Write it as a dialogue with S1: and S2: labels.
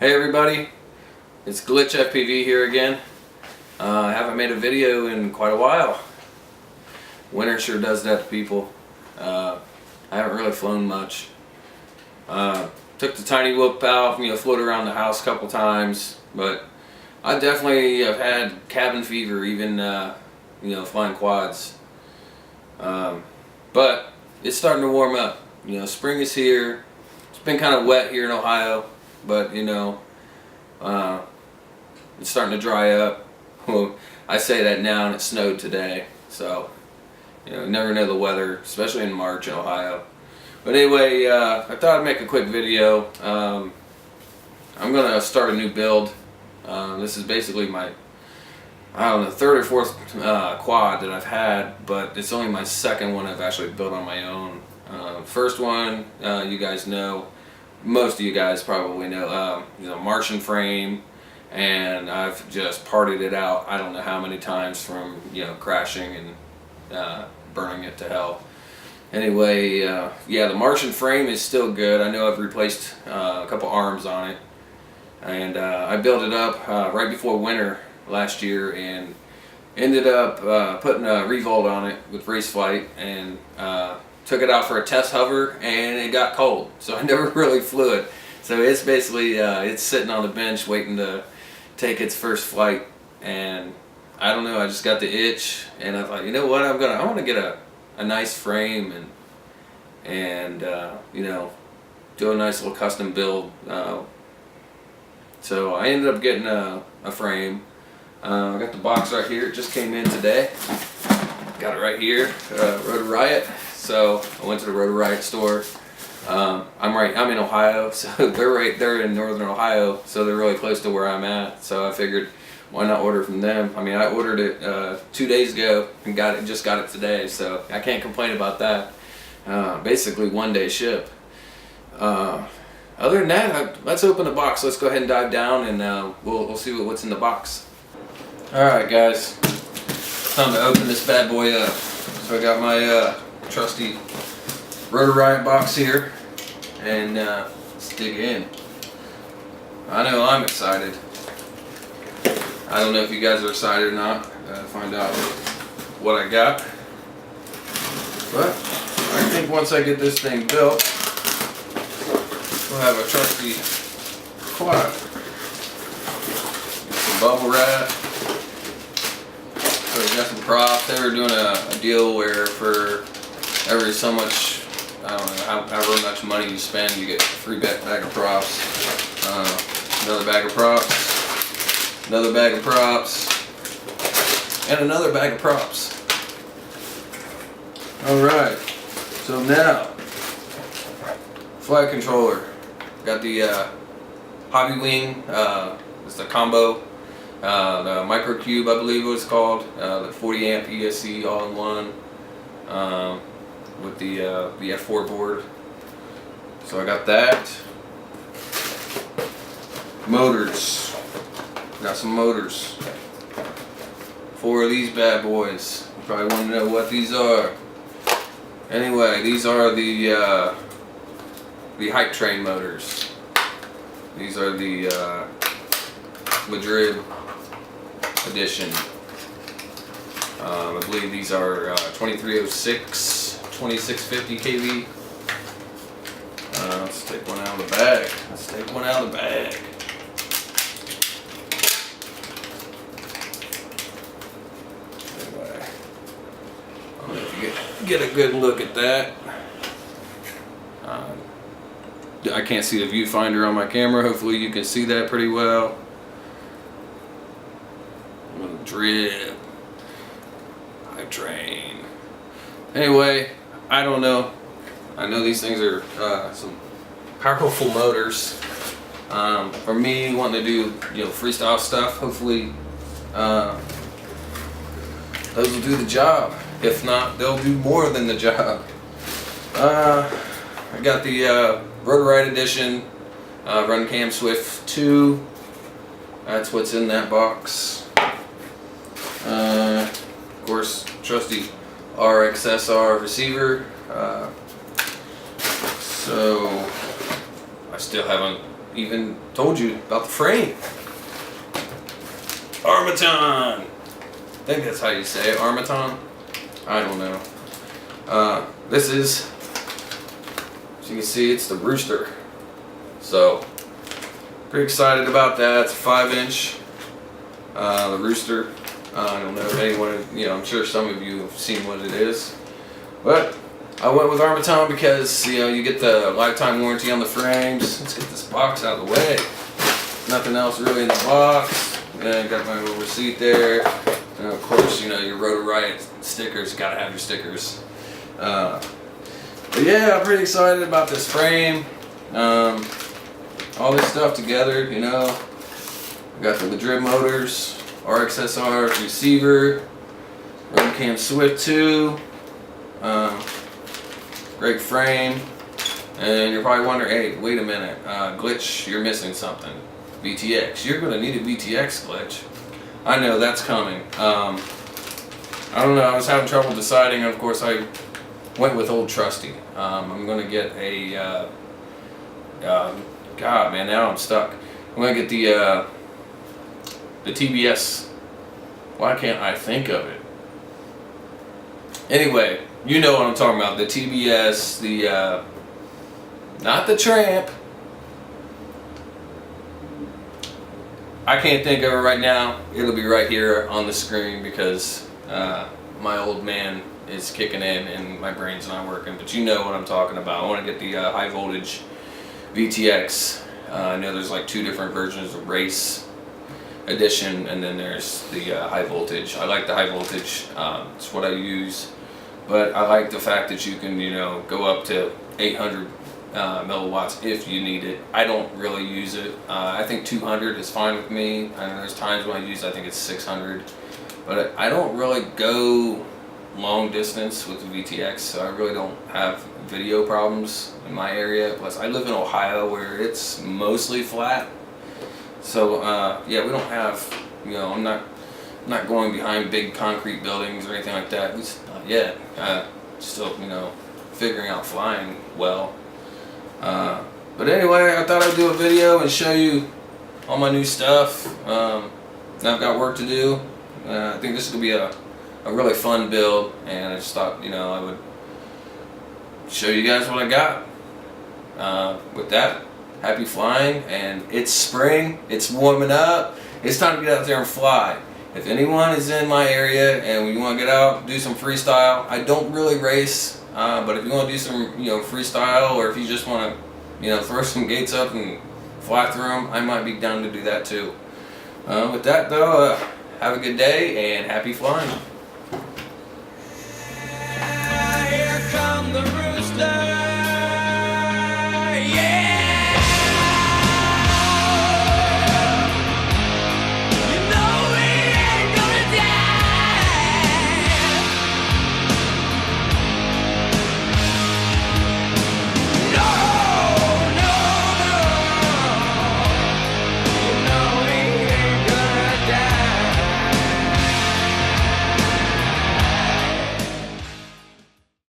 S1: Hey everybody, it's Glitch FPV here again. I haven't made a video in quite a while. Winter sure does that to people. I haven't really flown much. Took the tiny whoop out, floated around the house a couple times, but I definitely have had cabin fever, even flying quads. But it's starting to warm up. Spring is here. It's been kind of wet here in Ohio, but it's starting to dry up. Well, I say that now, and it snowed today, so you never know the weather, especially in March in Ohio. But anyway, I thought I'd make a quick video. I'm gonna start a new build. This is basically my, third or fourth quad that I've had, but it's only my second one I've actually built on my own. First one, you guys know, most of you guys probably know, Martian frame, and I've just partied it out I don't know how many times from crashing and burning it to hell. Anyway, the Martian frame is still good. I know I've replaced a couple arms on it, and I built it up right before winter last year and ended up putting a revolt on it with race flight, and took it out for a test hover, and it got cold, so I never really flew it. So it's basically it's sitting on the bench waiting to take its first flight, and I don't know, I just got the itch, and I thought, you know what, I want to get a nice frame and do a nice little custom build. So I ended up getting a frame. I got the box right here. It just came in today. Got it right here, Rotor Riot. So I went to the Rotor Riot store. I'm in Ohio, so they're in northern Ohio, so they're really close to where I'm at. So I figured, why not order from them? I mean, I ordered it 2 days ago and just got it today, so I can't complain about that. Basically 1 day ship. Other than that, let's open the box. Let's go ahead and dive down, and we'll see what's in the box. Alright guys, time to open this bad boy up. So I got my trusty Rotor Riot box here, and let's dig in. I know I'm excited. I don't know if you guys are excited or not to find out what I got, but I think once I get this thing built, we'll have a trusty quad. Some bubble wrap. So we got some props. They were doing a deal where for every so much, I don't know, however much money you spend, you get a free bag of props. Another bag of props. Another bag of props. And another bag of props. Alright. So now, flight controller. Got the Hobbywing, it's the combo, the Microcube I believe it was called, the 40 amp ESC all in one, with the F4 board. So I got that. Motors. Got some motors. 4 of these bad boys. You probably want to know what these are. Anyway, these are the Hype Train motors. These are the Madrid edition. I believe these are 2306, 2650 kV. Let's take one out of the bag. Anyway, I don't know if you get a good look at that. I can't see the viewfinder on my camera. Hopefully you can see that pretty well. A little drip. Hype Train. Anyway, I don't know. I know these things are some powerful motors. For me, wanting to do freestyle stuff, hopefully those will do the job. If not, they'll do more than the job. I got the Rotor Riot edition, Runcam Swift 2. That's what's in that box. Of course, trusty RXSR receiver. So I still haven't even told you about the frame. Armaton. I think that's how you say it. Armaton. I don't know. This is, as you can see, it's the Rooster. So pretty excited about that. It's a 5-inch. The Rooster. I don't know if anyone, I'm sure some of you have seen what it is, but I went with Armaton because you get the lifetime warranty on the frames. Let's get this box out of the way. Nothing else really in the box. Got my little receipt there, and of course your Rotor Riot stickers. Gotta have your stickers. But yeah, I'm pretty excited about this frame. All this stuff together, I got the Madrid Motors RXSR receiver, Runcam Swift 2, great frame, and you're probably wondering, hey, wait a minute, Glitch, you're missing something. VTX, you're going to need a VTX, Glitch. I know, that's coming. I don't know, I was having trouble deciding, and of course I went with Old Trusty. I'm going to get a, God, man, now I'm stuck. I'm going to get the TBS. Why can't I think of it? Anyway, you know what I'm talking about. The TBS, not the Tramp. I can't think of it right now. It'll be right here on the screen because my old man is kicking in and my brain's not working. But you know what I'm talking about. I want to get the high voltage VTX. I know there's like 2 different versions of Race Edition, and then there's the high voltage. I like the high voltage. It's what I use, but I like the fact that you can go up to 800 milliwatts if you need it. I don't really use it. I think 200 is fine with me. I know there's times when I use, I think it's 600, but I don't really go long distance with the VTX, so I really don't have video problems in my area. Plus I live in Ohio where it's mostly flat. So yeah, we don't have, I'm not going behind big concrete buildings or anything like that. At least not yet. Still, figuring out flying well. But anyway, I thought I'd do a video and show you all my new stuff. Now I've got work to do. I think this is gonna be a really fun build, and I just thought, I would show you guys what I got. With that, happy flying, and it's spring, it's warming up, it's time to get out there and fly. If anyone is in my area and you want to get out, do some freestyle, I don't really race, but if you want to do some freestyle, or if you just want to throw some gates up and fly through them, I might be down to do that too. With that though, have a good day and happy flying.
S2: Here come the roosters.